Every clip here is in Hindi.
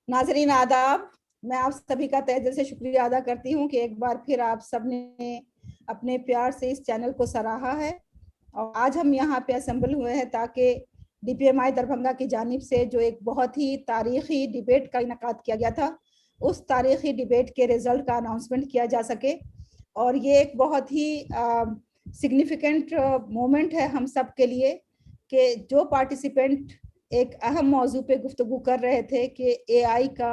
नाजरीन आदाब, मैं आप सभी का तहे दिल से शुक्रिया अदा करती हूँ कि एक बार फिर आप सबने अपने प्यार से इस चैनल को सराहा है। और आज हम यहाँ पे असेंबल हुए हैं ताकि DPMI दरभंगा की जानिब से जो एक बहुत ही तारीखी डिबेट का इनेकाद किया गया था, उस तारीखी डिबेट के रिजल्ट का अनाउंसमेंट किया जा सके। और ये एक बहुत ही सिग्निफिकेंट मोमेंट है हम सब के लिए कि जो पार्टिसिपेंट एक अहम मौजू पे गुफ्तगू कर रहे थे कि AI का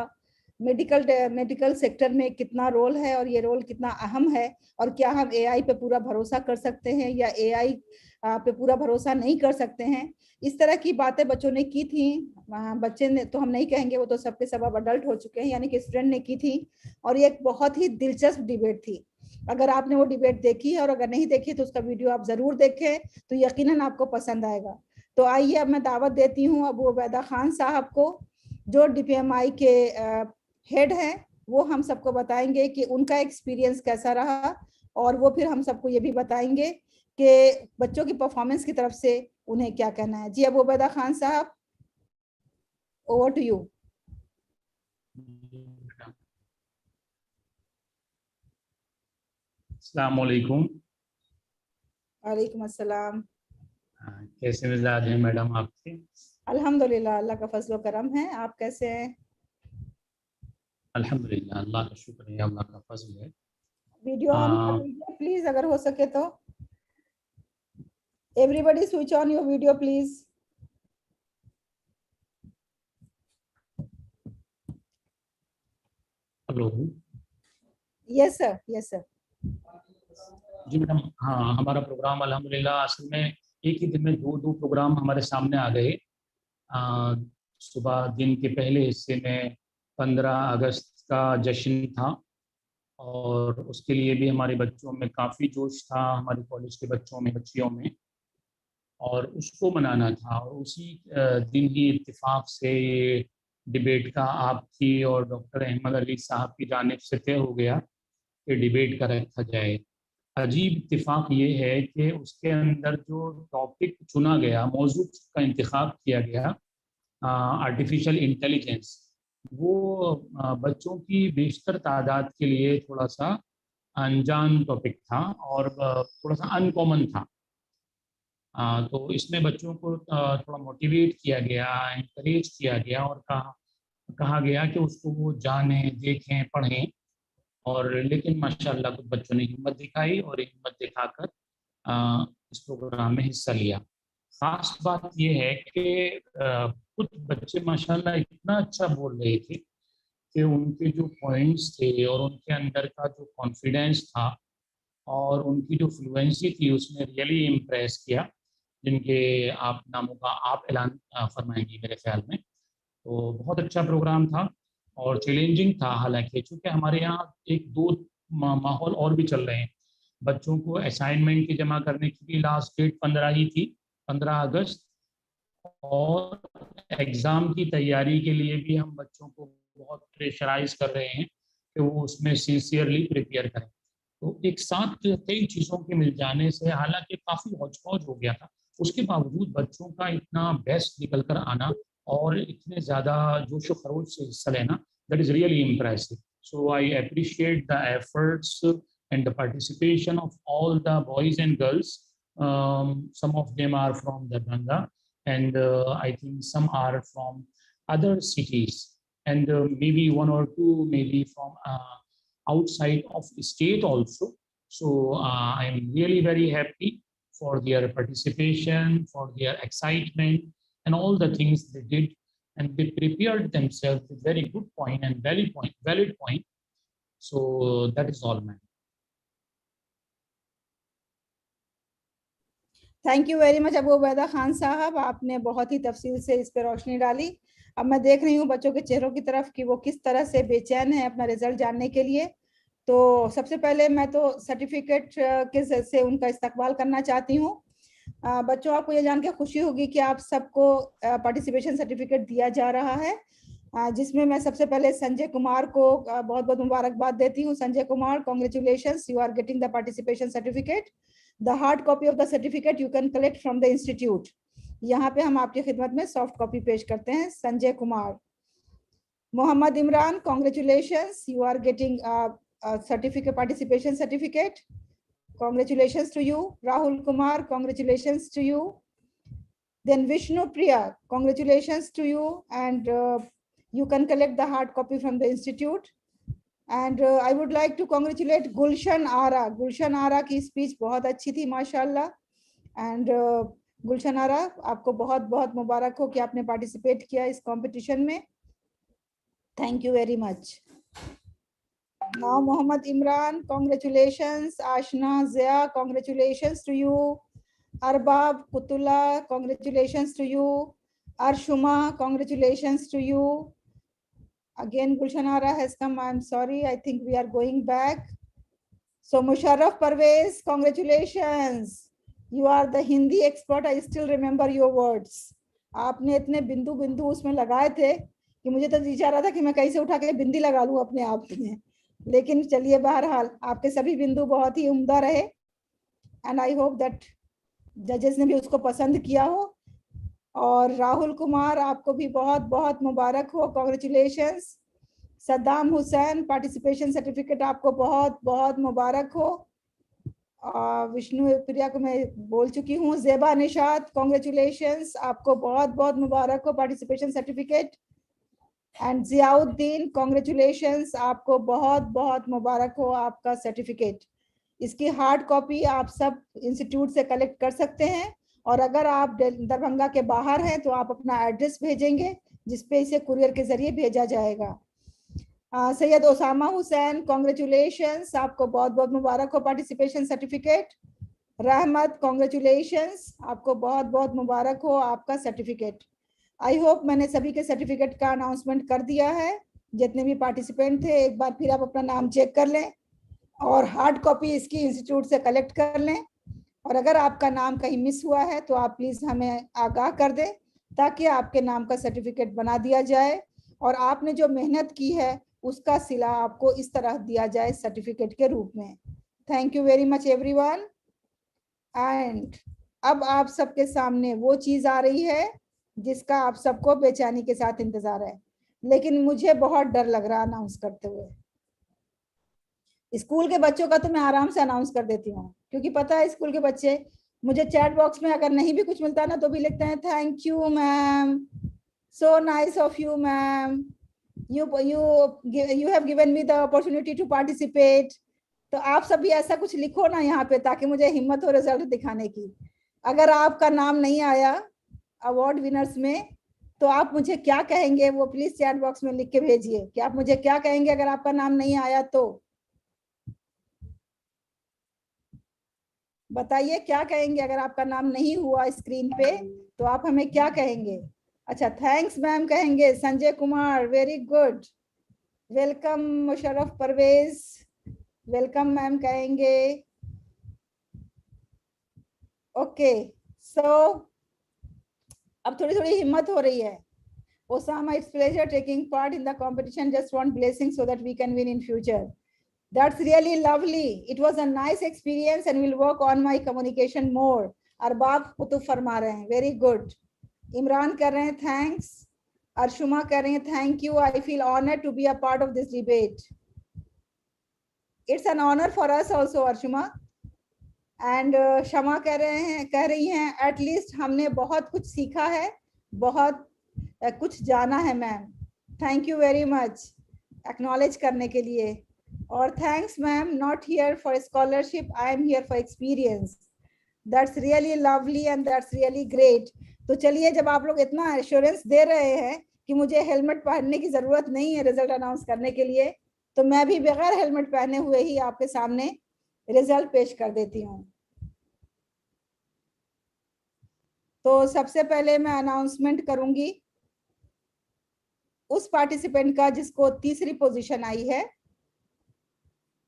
मेडिकल सेक्टर में कितना रोल है और ये रोल कितना अहम है, और क्या हम AI पे पूरा भरोसा कर सकते हैं या AI पे पूरा भरोसा नहीं कर सकते हैं। इस तरह की बातें बच्चों ने की थी। बच्चे ने तो हम नहीं कहेंगे, वो तो सबके सब अब अडल्ट हो चुके हैं, यानी कि स्टूडेंट ने की थी। और ये एक बहुत ही दिलचस्प डिबेट थी। अगर आपने वो डिबेट देखी है और अगर नहीं देखी तो उसका वीडियो आप जरूर देखें, तो यकीनन आपको पसंद आएगा। तो आइए अब मैं दावत देती हूँ अबू उबैदा खान साहब को, जो DPMI के हेड हैं। वो हम सबको बताएंगे कि उनका एक्सपीरियंस कैसा रहा, और वो फिर हम सबको ये भी बताएंगे कि बच्चों की परफॉर्मेंस की तरफ से उन्हें क्या कहना है। जी अबू उबैदा खान साहब, ओवर टू यू। अस्सलाम वालेकुम। वालेकुम अस्सलाम। कैसे मिजाज हैं मैडम आपके? अल्हम्दुलिल्लाह, अल्लाह का फजल करम है। आप कैसे हैं? अल्हम्दुलिल्लाह, अल्लाह का शुक्र है, अल्लाह का फजल है। वीडियो ऑन कर लीजिए प्लीज, अगर हो सके तो। Everybody switch on your video please. Hello yes sir, yes sir. जी मैडम। हाँ, हमारा प्रोग्राम अल्हम्दुलिल्लाह असल में एक ही दिन में दो प्रोग्राम हमारे सामने आ गए। सुबह दिन के पहले हिस्से में 15 अगस्त का जश्न था और उसके लिए भी हमारे बच्चों में काफ़ी जोश था, हमारे कॉलेज के बच्चों में, बच्चियों में, और उसको मनाना था। और उसी दिन ही इत्तेफाक से ये डिबेट का आपकी और डॉक्टर अहमद अली साहब की जानिब से तय हो गया कि डिबेट का रखा जाए। अजीब इत्तेफाक ये है कि उसके अंदर जो टॉपिक चुना गया, मौजू का इंतखाब किया गया, आर्टिफिशियल इंटेलिजेंस, वो बच्चों की बेशतर तादाद के लिए थोड़ा सा अनजान टॉपिक था और थोड़ा सा अनकॉमन था। तो इसमें बच्चों को थोड़ा मोटिवेट किया गया, इंकरेज किया गया और कहा गया कि उसको वो जानें, देखें, पढ़ें। और लेकिन माशाल्लाह कुछ बच्चों ने हिम्मत दिखाई और हिम्मत दिखाकर इस प्रोग्राम में हिस्सा लिया। खास बात ये है कि कुछ बच्चे माशाल्लाह इतना अच्छा बोल रहे थे कि उनके जो पॉइंट्स थे और उनके अंदर का जो कॉन्फिडेंस था और उनकी जो फ्लुएंसी थी उसने रियली इम्प्रेस किया, जिनके आप नामों का आप ऐलान फरमाएंगी मेरे ख्याल में। तो बहुत अच्छा प्रोग्राम था और चैलेंजिंग था, हालांकि चूँकि हमारे यहाँ एक दो माहौल और भी चल रहे हैं। बच्चों को असाइनमेंट की जमा करने की भी लास्ट डेट 15 ही थी, 15 अगस्त। और एग्ज़ाम की तैयारी के लिए भी हम बच्चों को बहुत प्रेशराइज कर रहे हैं कि वो उसमें सिंसियरली प्रिपेयर करें। तो एक साथ कई चीज़ों के मिल जाने से, हालांकि काफ़ी हौच-पौच हो गया था, उसके बावजूद बच्चों का इतना बेस्ट निकल कर आना और इतने ज़्यादा जोश व खरोश से हिस्सा लेना, that is really impressive. So I appreciate the efforts and the participation of all the boys and girls. Some of them are from Darbhanga, and I think some are from other cities, and maybe one or two maybe from outside of state also. So I am really very happy for their participation, for their excitement, and all the things they did, and they prepared themselves with very good point and valid point. So that is all, man. Thank you very much Abu Ubaida Khan साहब, आपने बहुत ही तफसील से इस पर रोशनी डाली। अब मैं देख रही हूँ बच्चों के चेहरों की तरफ कि वो किस तरह से बेचैन है अपना रिजल्ट जानने के लिए। तो सबसे पहले मैं तो सर्टिफिकेट के से उनका इस्तकबाल करना चाहती हूँ। बच्चों, आपको ये जान के खुशी होगी कि आप सबको पार्टिसिपेशन सर्टिफिकेट दिया जा रहा है, जिसमें मैं सबसे पहले संजय कुमार को बहुत बहुत मुबारकबाद देती हूँ। Sanjay Kumar, congratulations, you are getting the participation certificate. The hard copy of the certificate you can collect from the institute. यहाँ पे हम आपकी खिदमत में सॉफ्ट कॉपी पेश करते हैं, Sanjay Kumar. Muhammad Imran, congratulations, you are getting a certificate, participation certificate. Congratulations to you. Rahul Kumar, congratulations to you. Then Vishnu Priya, congratulations to you, and you can collect the hard copy from the institute. And I would like to congratulate Gulshan Ara. Gulshan Ara की speech बहुत अच्छी थी माशाल्लाह. And Gulshan Ara, आपको बहुत बहुत मुबारक हो कि आपने participate किया इस competition में. Thank you very much. Now Muhammad Imran, congratulations. Ashna Zia, congratulations to you. Arbab Putula, congratulations to you. Arshuma, congratulations to you. Again, Gulshan Ara has come. I'm sorry. I think we are going back. So Musharraf Parvez, congratulations. You are the Hindi expert. I still remember your words. आपने इतने बिंदु बिंदु उसमें लगाए थे कि मुझे तो जी चाह रहा था कि मैं कहीं से उठा के बिंदी लगा लूं अपने आप में. लेकिन चलिए, बहरहाल आपके सभी बिंदु बहुत ही उम्दा रहे. एंड आई होप दैट जजेस ने भी उसको पसंद किया हो. और राहुल कुमार, आपको भी बहुत बहुत मुबारक हो. Congratulations. Saddam Hussain, participation certificate आपको बहुत बहुत मुबारक हो. विष्णु प्रिया को मैं बोल चुकी हूँ. ज़ेबा निशात, कॉन्ग्रेचुलेशंस, आपको बहुत बहुत मुबारक हो participation certificate. And Ziauddin, congratulations, आपको बहुत बहुत मुबारक हो आपका सर्टिफिकेट. इसकी हार्ड कॉपी आप सब इंस्टीट्यूट से कलेक्ट कर सकते हैं. और अगर आप दरभंगा के बाहर हैं तो आप अपना एड्रेस भेजेंगे जिसपे इसे कुरियर के जरिए भेजा जाएगा. सैयद ओसामा हुसैन, कॉन्ग्रेचुलेशंस, आपको बहुत बहुत मुबारक हो पार्टिसिपेशन सर्टिफिकेट. रहमत, कॉन्ग्रेचुलेशंस, आपको बहुत बहुत मुबारक हो आपका सर्टिफिकेट. आई होप मैंने सभी के सर्टिफिकेट का अनाउंसमेंट कर दिया है. जितने भी पार्टिसिपेंट थे, एक बार फिर आप अपना नाम चेक कर लें और हार्ड कॉपी इसकी इंस्टीट्यूट से कलेक्ट कर लें. और अगर आपका नाम कहीं मिस हुआ है तो आप प्लीज हमें आगाह कर दें ताकि आपके नाम का सर्टिफिकेट बना दिया जाए और आपने जो मेहनत की है उसका सिला आपको इस तरह दिया जाए सर्टिफिकेट के रूप में. Thank you very much everyone. And अब आप सबके सामने वो चीज आ रही है जिसका आप सबको बेचैनी के साथ इंतजार है, लेकिन मुझे बहुत डर लग रहा है अनाउंस करते हुए. स्कूल के बच्चों का तो मैं आराम से अनाउंस कर देती हूँ, क्योंकि पता है स्कूल के बच्चे मुझे चैट बॉक्स में अगर नहीं भी कुछ मिलता ना तो भी लिखते हैं thank you ma'am, so nice of you ma'am, you have given me the opportunity to participate. तो आप सभी ऐसा कुछ लिखो ना यहाँ पे ताकि मुझे हिम्मत हो रिजल्ट दिखाने की. अगर आपका नाम नहीं आया अवार्ड विनर्स में तो आप मुझे क्या कहेंगे वो प्लीज चैट बॉक्स में लिख के भेजिए कि आप मुझे क्या कहेंगे अगर आपका नाम नहीं आया. तो बताइए क्या कहेंगे अगर आपका नाम नहीं हुआ स्क्रीन पे तो आप हमें क्या कहेंगे. अच्छा, थैंक्स मैम कहेंगे. Sanjay Kumar, very good. Welcome Musharraf Parvez, welcome ma'am कहेंगे. ओके, सो अब थोड़ी थोड़ी हिम्मत हो रही है. Osama, it's pleasure taking part in the competition. Just want blessings so that we can win in future. That's really lovely. It was a nice experience and we'll work on my communication more. Arbab Qutub फरमा रहे हैं, very good. इमरान कर रहे हैं thanks. अर्शुमा कर रहे हैं thank you. I feel honored to be a part of this debate. It's an honor for us also, Arshuma. And शमा कह रही हैं at least हमने बहुत कुछ सीखा है, बहुत कुछ जाना है ma'am. Thank you very much acknowledge करने के लिए. और thanks ma'am, not here for scholarship, I am here for experience. That's really lovely and that's really great. तो चलिए, जब आप लोग इतना एश्योरेंस दे रहे हैं कि मुझे हेलमेट पहनने की जरूरत नहीं है रिजल्ट अनाउंस करने के लिए, तो मैं भी बगैर हेलमेट पहने हुए ही आपके सामने रिजल्ट पेश कर देती हूँ. तो सबसे पहले मैं अनाउंसमेंट करूंगी उस पार्टिसिपेंट का जिसको तीसरी पोजीशन आई है.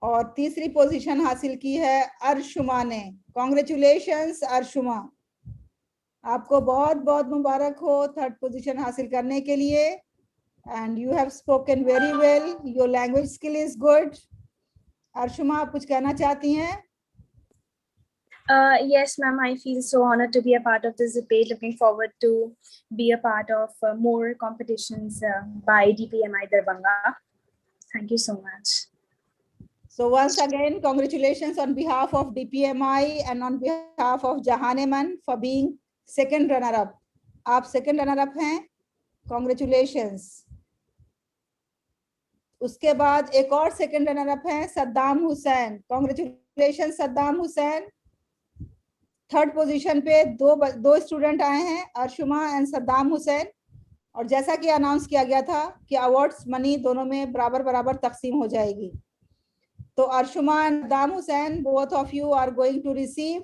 और तीसरी पोजीशन हासिल की है अर्शुमा ने. कॉन्ग्रेचुलेशंस अर्शुमा, आपको बहुत बहुत मुबारक हो थर्ड पोजीशन हासिल करने के लिए. And you have spoken very well, your language skill is good. Arshuma, आप कुछ कहना चाहती हैं? Yes, ma'am. I feel so honored to be a part of this debate. Looking forward to be a part of more competitions by DPMI Darbhanga. Thank you so much. So once again, congratulations on behalf of DPMI and on behalf of Jahaneman for being second runner-up. आप second runner-up हैं, congratulations. उसके बाद एक और second runner-up हैं, Saddam Hussain. Congratulations Saddam Hussain. Third position पे दो स्टूडेंट आए हैं, अर्शुमा एंड सद्दाम हुसैन. और जैसा कि अनाउंस किया गया था कि अवार्ड्स मनी दोनों में बराबर बराबर तकसीम हो जाएगी. तो Arshuma and Saddam Hussain, both of you are going to receive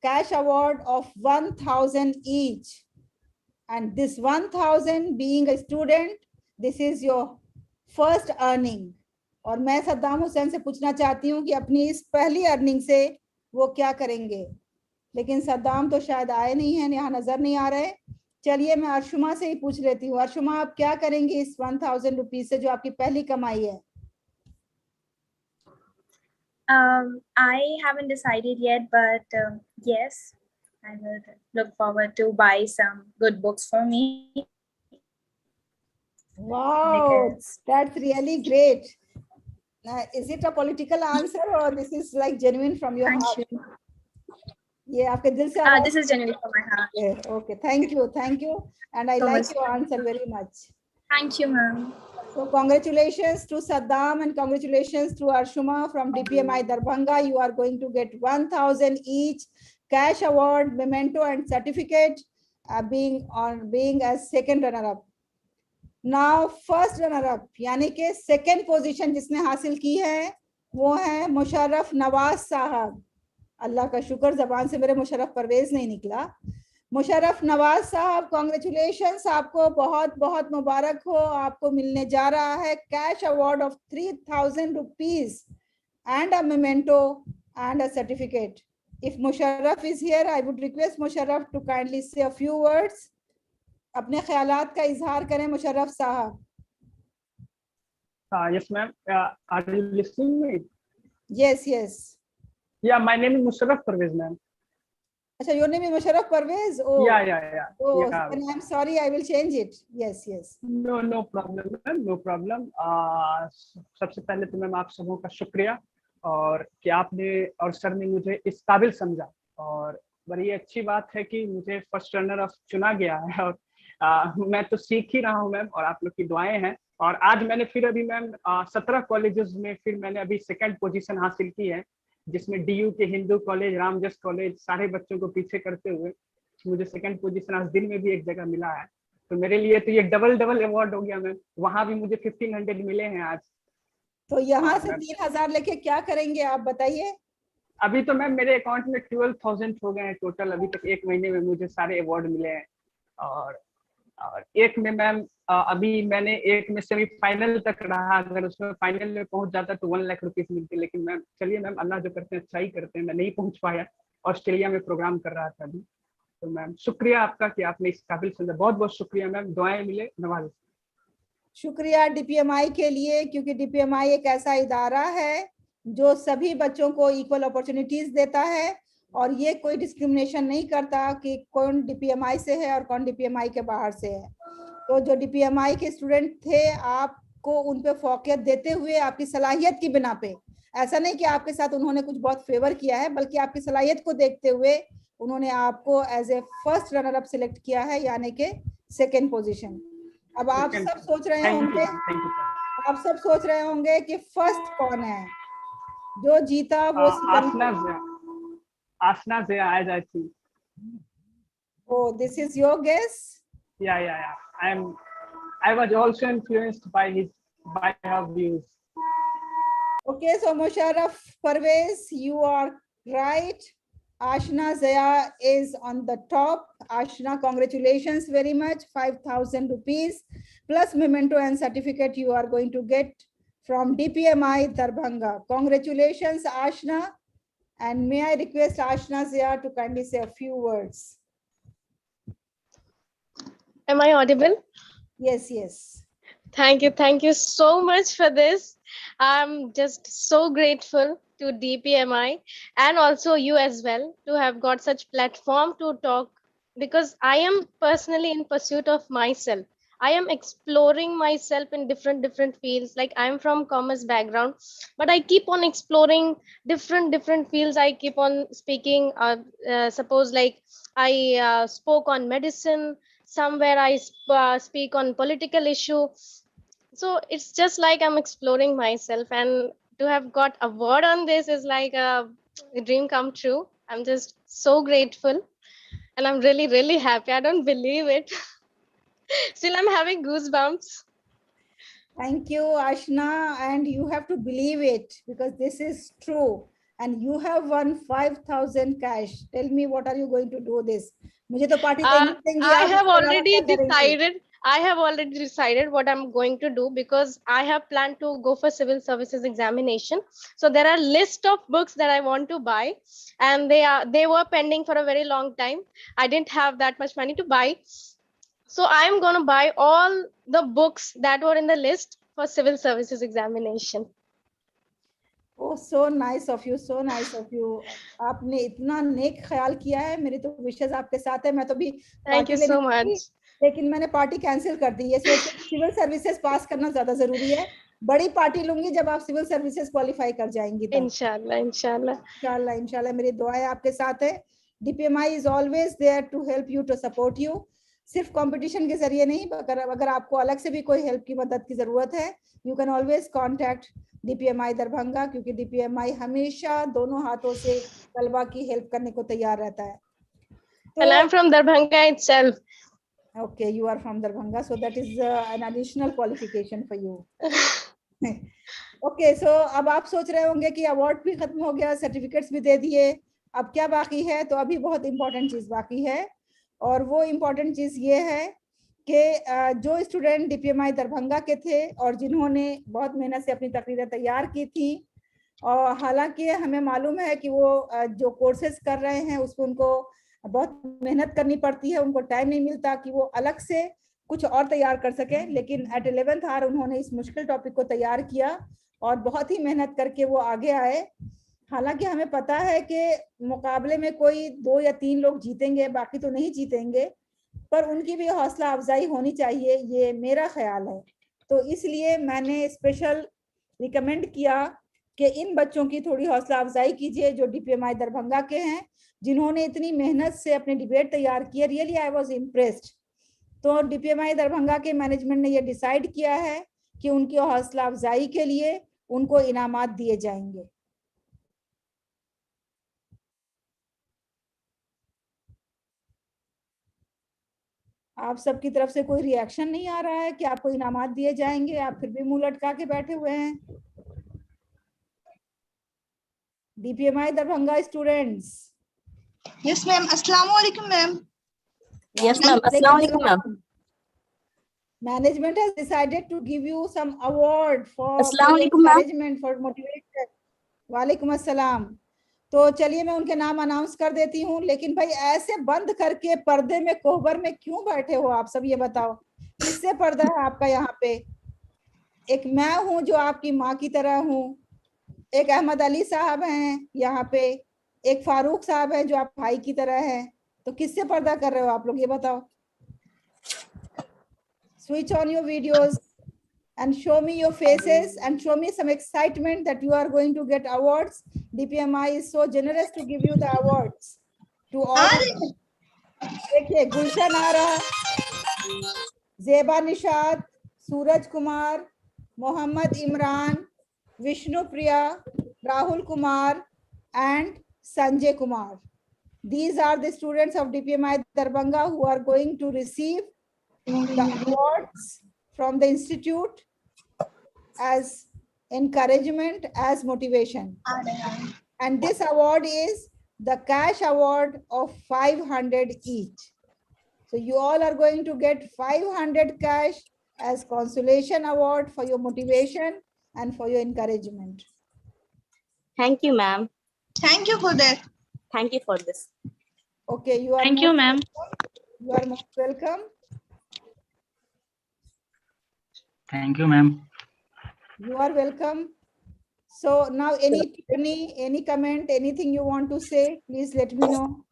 cash award of 1000 each. And this 1000 being a student, this is your first earning. और मैं सद्दाम हुसैन से पूछना चाहती हूँ कि अपनी इस पहली अर्निंग से वो क्या करेंगे. लेकिन सद्दाम तो शायद आए नहीं हैं, यहाँ नजर नहीं आ रहे. चलिए मैं अर्शुमा से ही पूछ लेती हूँ. अर्शुमा, आप क्या करेंगे इस 1000 रुपीज से जो आपकी पहली कमाई है? I haven't decided yet, but yes, I will look forward to buy some good books for me. Wow, that's really great. Is it a political answer or this is like genuine from your heart? ये आपके दिल से? This is genuine from my heart. Okay, thank you, and I like your answer very much. Thank you, ma'am. So congratulations to Saddam and congratulations to Arshuma from DPMI Darbhanga. You are going to get 1000 each cash award, memento and certificate, being as second runner-up. Now first runner-up यानी कि second position जिसने हासिल की है वो है मुशर्रफ नवाज साहब. अल्लाह का शुक्र जबान से मेरे मुशर्रफ परवेज नहीं निकला. मुशर्रफ नवाज साहब, कॉन्ग्रेचुलेशंस, आपको बहुत बहुत मुबारक हो. आपको मिलने जा रहा है cash award of 3000 rupees and a memento and a certificate. If Musharraf is here, I would request Musharraf to kindly say a few words. अपने ख्यालात का इजहार करें मुशर्रफ साहब. Yes, ma'am. Are you listening me? Yes. Yeah, my name is Musharraf Parvez, ma'am. Achha, your name is Musharraf Parvez? Oh. Yeah. Oh, yeah. Then I'm sorry, I will change it. Yes. No problem, ma'am. No problem. सबसे पहले तो मैम आप सबों का शुक्रिया और कि आपने और सर ने मुझे इस काबिल समझा. और बड़ी अच्छी बात है कि मुझे फर्स्ट रनर अप चुना गया है. और मैं तो सीख ही रहा हूँ मैम, और आप लोग की दुआएं हैं. और आज मैंने फिर अभी मैम 17 कॉलेजेस में फिर मैंने अभी सेकंड पोजीशन हासिल की है, जिसमें DU के हिंदू कॉलेज, रामजस कॉलेज, सारे बच्चों को पीछे करते हुए मुझे सेकंड पोजीशन आज दिन में भी एक जगह मिला है. तो मेरे लिए तो ये डबल अवार्ड हो गया मैम. वहां भी मुझे 1500 मिले हैं आज. तो यहाँ से 3000 लेके क्या करेंगे आप बताइए? अभी तो मैम मेरे अकाउंट में 12,000 हो गए हैं टोटल. अभी तक एक महीने में मुझे सारे अवार्ड मिले हैं. और एक में मैम अभी मैंने एक में सेमीफाइनल तक रहा. अगर उसमें फाइनल में पहुंच जाता तो 1 लाख रुपीस मिलते. लेकिन मैम चलिए मैम, अल्लाह जो करते हैं अच्छा ही करते हैं. मैं नहीं पहुंच पाया, ऑस्ट्रेलिया में प्रोग्राम कर रहा था अभी. तो मैम शुक्रिया आपका कि आपने इस काबिल समझा. बहुत बहुत शुक्रिया मैम. दुआएं मिले. नवाज. शुक्रिया DPMI के लिए, क्योंकि DPMI एक ऐसा इदारा है जो सभी बच्चों को इक्वल अपॉर्चुनिटीज देता है और ये कोई डिस्क्रिमिनेशन नहीं करता कि कौन DPMI से है और कौन DPMI के बाहर से है. तो जो DPMI के स्टूडेंट थे, आपको उन पे फोकियत देते हुए आपकी सलाहियत की बिना पे, ऐसा नहीं कि आपके साथ उन्होंने कुछ बहुत फेवर किया है, बल्कि आपकी सलाहियत को देखते हुए उन्होंने आपको as a first runner up select किया है, यानी कि सेकेंड पोजीशन. अब आप सब सोच रहे होंगे कि फर्स्ट कौन है जो जीता. वो आसना Zia, I think. Oh, this is your guess? Yeah. I was also influenced by her views. Okay, so Musharraf Parvez, you are right. Ashna Zaya is on the top. Ashna, congratulations very much. 5,000 rupees plus memento and certificate you are going to get from DPMI Darbhanga. Congratulations, Ashna. And may I request Ashna Zia to kindly say a few words. Am I audible? Yes. Thank you so much for this. I'm just so grateful to DPMI and also you as well to have got such platform to talk, because I am personally in pursuit of myself. I am exploring myself in different fields. Like I'm from commerce background, but I keep on exploring different fields. I keep on speaking. Suppose like I spoke on medicine. Somewhere I speak on political issue. So it's just like I'm exploring myself, and to have got award on this is like a dream come true. I'm just so grateful, and I'm really happy. I don't believe it. Still I'm having goosebumps. Thank you, Ashna, and you have to believe it because this is true. And you have won 5,000 cash. Tell me, what are you going to do this? मुझे तो पार्टी देंगी, I आप have इसके अलावा already क्या करेंगी? decided. I have already decided what I'm going to do, because I have planned to go for civil services examination. So there are list of books that I want to buy, and they were pending for a very long time. I didn't have that much money to buy. So I'm going to buy all the books that were in the list for civil services examination. Oh, so nice of you, so nice of you. आपने इतना नेक ख्याल किया है. मेरी तो विशेष आपके साथ है. मैं तो भी Thank you so much. लेकिन मैंने पार्टी कैंसिल कर दी. ये सोच के सिविल सर्विसेज पास करना ज्यादा जरूरी है. बड़ी पार्टी लूंगी जब आप सिविल सर्विसेज क्वालिफाई कर जाएंगी. इंशाल्लाह इंशाल्लाह इंशाल्लाह इंशाल्लाह मेरी दुआएं आपके साथ है. DPMI is always there to help you, to support you. सिर्फ कंपटीशन के जरिए नहीं, अगर आपको अलग से भी कोई हेल्प की मदद की जरूरत है, you can always contact DPMI Darbhanga, क्योंकि DPMI हमेशा दोनों हाथों से तलबा की हेल्प करने को तैयार रहता है. And I'm from Darbhanga itself. Okay, you are from Darbhanga, so that is an additional qualification for you. Okay, so अब आप सोच रहे होंगे कि अवार्ड भी खत्म हो गया, सर्टिफिकेट्स भी दे दिए, अब क्या बाकी है? तो अभी बहुत इंपॉर्टेंट चीज बाकी है, और वो इम्पोर्टेंट चीज ये है कि जो स्टूडेंट DPMI दरभंगा के थे और जिन्होंने बहुत मेहनत से अपनी तकरीरें तैयार की थी, और हालांकि हमें मालूम है कि वो जो कोर्सेज कर रहे हैं उसको उनको बहुत मेहनत करनी पड़ती है, उनको टाइम नहीं मिलता कि वो अलग से कुछ और तैयार कर सके, लेकिन एट 11th आवर उन्होंने इस मुश्किल टॉपिक को तैयार किया और बहुत ही मेहनत करके वो आगे आए. हालांकि हमें पता है कि मुकाबले में कोई 2 या 3 लोग जीतेंगे, बाकी तो नहीं जीतेंगे, पर उनकी भी हौसला अफजाई होनी चाहिए, ये मेरा ख्याल है. तो इसलिए मैंने स्पेशल रिकमेंड किया कि इन बच्चों की थोड़ी हौसला अफजाई कीजिए जो DPMI दरभंगा के हैं, जिन्होंने इतनी मेहनत से अपने डिबेट तैयार किए. Really I was impressed. तो DPMI दरभंगा के मैनेजमेंट ने ये डिसाइड किया है कि उनकी हौसला अफजाई के लिए उनको इनामात दिए जाएंगे. आप सबकी तरफ से कोई रिएक्शन नहीं आ रहा है कि आपको इनामात दिए जाएंगे? आप फिर भी मुंह लटका के बैठे हुए हैं. DPMI Darbhanga students. Yes ma'am. अस्सलाम वालेकुम ma'am. Yes, ma'am. Assalamualaikum, ma'am. Management has decided to give you some award for Assalamualaikum, ma'am. encouragement, for motivation. वालेकुम अस्सलाम. तो चलिए मैं उनके नाम अनाउंस कर देती हूँ, लेकिन भाई ऐसे बंद करके पर्दे में कोहबर में क्यों बैठे हो आप सब? ये बताओ किससे पर्दा है आपका यहाँ पे? एक मैं हूँ जो आपकी माँ की तरह हूँ, एक अहमद अली साहब हैं यहाँ पे, एक फारूक साहब हैं जो आप भाई की तरह हैं. तो किससे पर्दा कर रहे हो आप लोग, ये बताओ? Switch on your videos and show me your faces and show me some excitement that you are going to get awards. DPMI is so generous to give you the awards to all. देखिए गुलशन आरा, Zeba Nishat, Suraj Kumar, Mohammad Imran, Vishnu Priya, Rahul Kumar and Sanjay Kumar. These are the students of DPMI Darbhanga who are going to receive the awards from the institute as encouragement, as motivation. And this award is the cash award of 500 each. So you all are going to get 500 cash as consolation award for your motivation and for your encouragement. Thank you, ma'am. Thank you for that. Thank you for this. Okay, you are Thank you, ma'am. You are most welcome. Thank you, ma'am. You are welcome. So now any comment, anything you want to say, please let me know.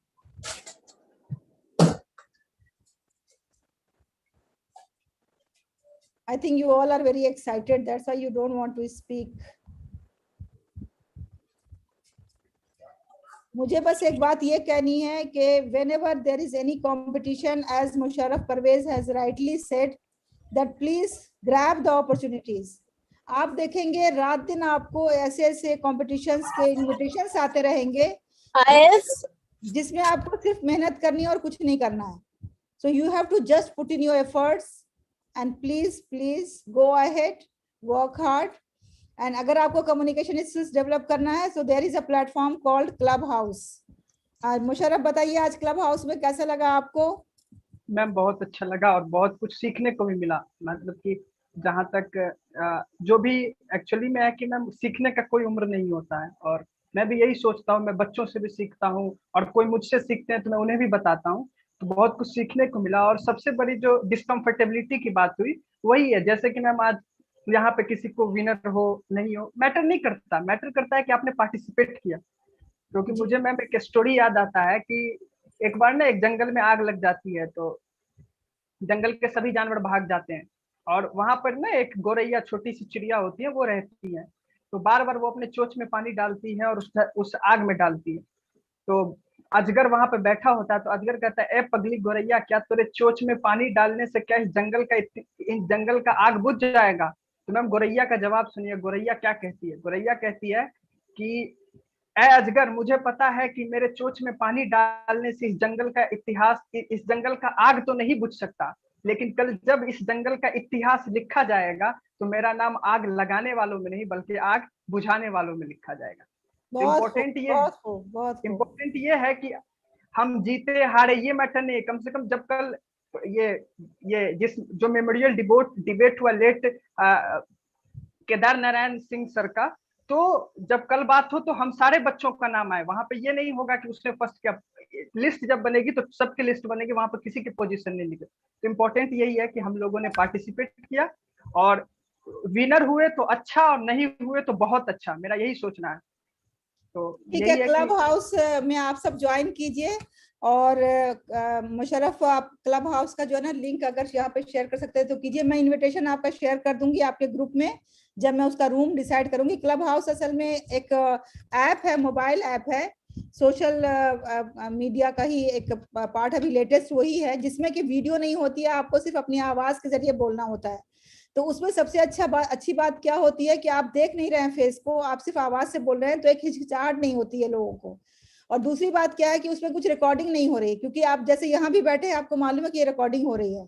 I think you all are very excited. That's why you don't want to speak. मुझे बस एक बात ये कहनी है कि whenever there is any competition, as Musharraf Parvez has rightly said, that please grab the opportunities. आप देखेंगे रात दिन आपको ऐसे ऐसे कॉम्पिटिशन्स के इन्विटेशंस आते रहेंगे जिसमें आपको सिर्फ मेहनत करनी है और कुछ नहीं करना है. So you have to just put in your efforts and please go ahead, work hard. And अगर आपको communication skills develop करना है, so there is a platform called Clubhouse. Musharraf बताइए आज Clubhouse में कैसा लगा आपको? मैम बहुत अच्छा लगा और बहुत कुछ सीखने को भी मिला. मतलब कि जहाँ तक जो भी एक्चुअली में है कि मैम सीखने का कोई उम्र नहीं होता है और मैं भी यही सोचता हूँ. मैं बच्चों से भी सीखता हूँ और कोई मुझसे सीखते हैं तो मैं उन्हें भी बताता हूँ. तो बहुत कुछ सीखने को मिला. और सबसे बड़ी जो डिस्कम्फर्टेबिलिटी की बात हुई वही है, जैसे कि मैम आज यहाँ पे किसी को विनर हो नहीं हो मैटर नहीं करता. मैटर करता है कि आपने पार्टिसिपेट किया. क्योंकि मुझे मैम एक स्टोरी याद आता है कि एक बार ना एक जंगल में आग लग जाती है तो जंगल के सभी जानवर भाग जाते हैं और वहां पर ना एक गोरैया छोटी सी चिड़िया होती है वो रहती है. तो बार बार वो अपने चोंच में पानी डालती है और उस आग में डालती है. तो अजगर वहां पे बैठा होता है तो अजगर कहता है, ए पगली गोरैया, क्या तेरे चोंच में पानी डालने से क्या इस जंगल का आग बुझ जाएगा? तो मैम गोरैया का जवाब सुनिए. गोरैया क्या कहती है? गोरैया कहती है कि ए अजगर, मुझे पता है कि मेरे चोंच में पानी डालने से इस जंगल का आग तो नहीं बुझ सकता, लेकिन कल जब इस जंगल का इतिहास लिखा जाएगा तो मेरा नाम आग लगाने वालों में नहीं बल्कि आग बुझाने वालों में लिखा जाएगा. इम्पोर्टेंट ये है कि हम जीते हारे ये मैटर नहीं. कम से कम जब कल ये जो मेमोरियल डिबेट हुआ लेट केदार नारायण सिंह सर का, तो जब कल बात हो तो हम सारे बच्चों का नाम आए. वहां पे ये नहीं होगा कि उसने फर्स्ट किया. लिस्ट जब बनेगी तो सबकी लिस्ट बनेगी, वहां पर किसी की पोजीशन नहीं लिखे. तो इम्पोर्टेंट यही है कि हम लोगों ने पार्टिसिपेट किया और विनर हुए तो अच्छा और नहीं हुए तो बहुत अच्छा. मेरा यही सोचना है. तो ठीक है, क्लब हाउस में आप सब ज्वाइन कीजिए और मुशर्रफ आप क्लब हाउस का जो है ना लिंक अगर यहाँ पे शेयर कर सकते हैं तो कीजिए. मैं इनविटेशन आपका शेयर कर दूंगी आपके ग्रुप में जब मैं उसका रूम डिसाइड करूंगी. क्लब हाउस असल में एक ऐप है, मोबाइल ऐप है, सोशल मीडिया का ही एक पार्ट अभी लेटेस्ट वही है जिसमें कि वीडियो नहीं होती है, आपको सिर्फ अपनी आवाज के जरिए बोलना होता है. तो उसमें सबसे अच्छी बात क्या होती है कि आप देख नहीं रहे हैं फेस को, आप सिर्फ आवाज से बोल रहे हैं तो एक हिचकिचाहट नहीं होती है लोगों को. और दूसरी बात क्या है कि उसमें कुछ रिकॉर्डिंग नहीं हो रही, क्योंकि आप जैसे यहाँ भी बैठे हैं आपको मालूम है कि ये रिकॉर्डिंग हो रही है.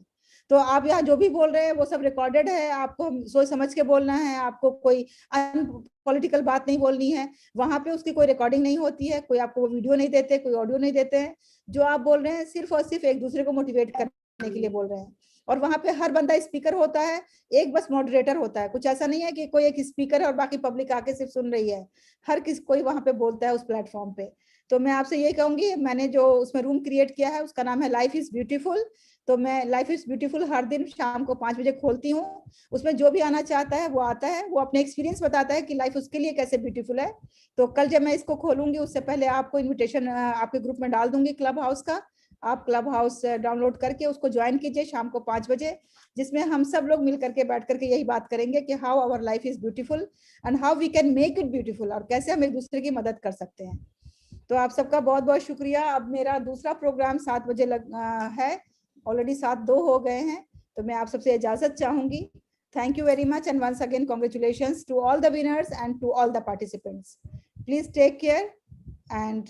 तो आप यहाँ जो भी बोल रहे हैं वो सब रिकॉर्डेड है. आपको सोच समझ के बोलना है, आपको कोई पॉलिटिकल बात नहीं बोलनी है. वहां पे उसकी कोई रिकॉर्डिंग नहीं होती है, कोई आपको वीडियो नहीं देते, कोई ऑडियो नहीं देते हैं. जो आप बोल रहे हैं सिर्फ और सिर्फ एक दूसरे को मोटिवेट करने के लिए बोल रहे हैं. और वहां पे हर बंदा स्पीकर होता है, एक बस मॉडरेटर होता है. कुछ ऐसा नहीं है कि कोई एक स्पीकर है और बाकी पब्लिक आके सिर्फ सुन रही है. हर कोई वहां पे बोलता है उस प्लेटफॉर्म पे. तो मैं आपसे ये कहूंगी, मैंने जो उसमें रूम क्रिएट किया है उसका नाम है लाइफ इज ब्यूटीफुल. तो मैं लाइफ इज ब्यूटीफुल हर दिन शाम को 5 बजे खोलती हूँ. उसमें जो भी आना चाहता है वो आता है, वो अपने एक्सपीरियंस बताता है कि लाइफ उसके लिए कैसे ब्यूटीफुल है. तो कल जब मैं इसको खोलूंगी उससे पहले आपको इन्विटेशन आपके ग्रुप में डाल दूंगी क्लब हाउस का. आप क्लब हाउस डाउनलोड करके उसको ज्वाइन कीजिए शाम को 5 बजे, जिसमें हम सब लोग मिल करके बैठ करके यही बात करेंगे कि how our life is beautiful and how we can make it beautiful, और कैसे हम एक दूसरे की मदद कर सकते हैं. तो आप सबका बहुत बहुत शुक्रिया. अब मेरा दूसरा प्रोग्राम 7 बजे है, ऑलरेडी 7:02 हो गए हैं. तो मैं आप सबसे इजाजत चाहूंगी. Thank you very much and once again congratulations to all the winners and to all the participants. Please take care and